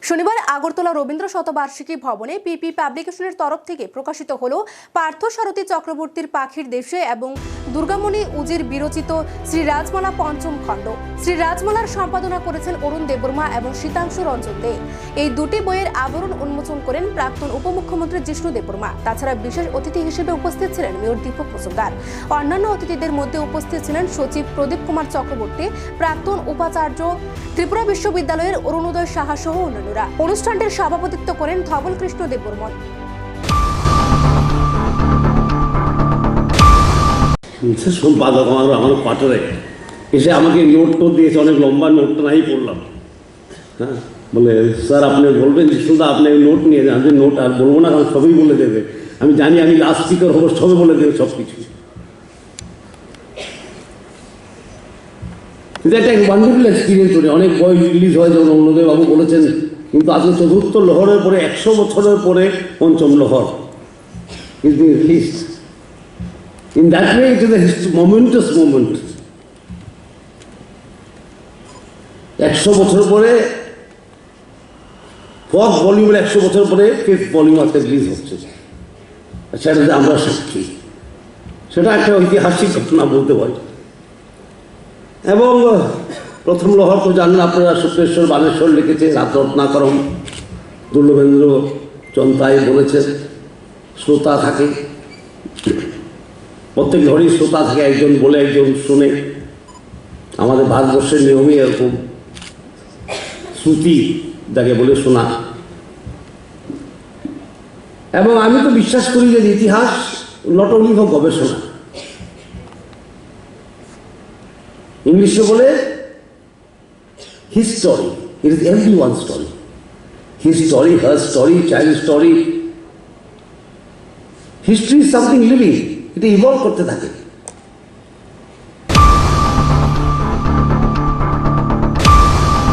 শনিবার আগরতলা রবীন্দ্র শতবার্ষিকী ভবনে পিপি পাবলিকেশনের তরফ থেকে প্রকাশিত হলো পার্থসারথী চক্রবর্তীর পাখির দেশে এবং দুর্গামণি উজির বিরচিত শ্রী রাজমালা পঞ্চম খণ্ড। শ্রী রাজমালার সম্পাদনা করেছেন অরুণ দেববর্মা এবং শীতাংশু রঞ্জন দে। এই দুটি বইয়ের আবরণ উন্মোচন করেন প্রাক্তন উপমুখ্যমন্ত্রী জিষ্ণু দেববর্মা। তাছাড়া বিশেষ অতিথি হিসেবে উপস্থিত ছিলেন মেয়র দীপক মজুমদার। অন্যান্য অতিথিদের মধ্যে উপস্থিত ছিলেন সচিব প্রদীপ কুমার চক্রবর্তী, প্রাক্তন উপাচার্য ত্রিপুরা বিশ্ববিদ্যালয়ের অরুণোদয় সাহা সহ অন্যান্যরা। অনুষ্ঠানটির সভাপতিত্ব করেন ধবল কৃষ্ণ দেববর্মন। সম্পাদক আমার পাঠারে এসে আমাকে নোট টোট দিয়েছে, অনেক লম্বা নোট নাই পড়লাম। হ্যাঁ, বলে স্যার আপনি বলবেন যে শুধু আপনি নোট নিয়ে যান। যে নোট আর বলবো না, কারণ সবই বলে দেবে। আমি জানি আমি লাস্ট স্পিকার হবো, সবে বলে দেবে সব কিছু। এটা একটা ওয়ান্ডারফুল এক্সপিরিয়েন্স। অনেক বই রিলিজ হয়, যেমন অরুণোদয় বাবু বলেছেন, কিন্তু আজকে চতুর্থ লহরের পরে 100 বছরের পরে পঞ্চম লহর is being released. In that way, it is a momentous moment. 100 বছর পরে ফোর্থ ভলিউমের 100 বছর পরে ফিফথ ভলিউম আজকে রিলিজ হচ্ছে। সেটাতে আমরা সাক্ষী। সেটা একটা ঐতিহাসিক ঘটনা বলতে পারি। এবং প্রথম লহর তো জানেন আপনারা, শুক্লেশ্বর বানেশ্বর লিখেছে, রাতরত্নাকরম দুর্লভেন্দ্র চন্তাই বলেছেন। শ্রোতা থাকে, প্রত্যেক ঘরেই শ্রোতা থাকে, একজন বলে একজন শুনে। আমাদের ভারতবর্ষের নিয়মই এরকম, শ্রুতি যাকে বলে শোনা। এবং আমি তো বিশ্বাস করি যে ইতিহাস নট অনলি ফর গবেষণা। ইংলিশে বলে history, it is every one story. His story, her story, child story. History is something living, এটা ইভলভ করতে থাকে।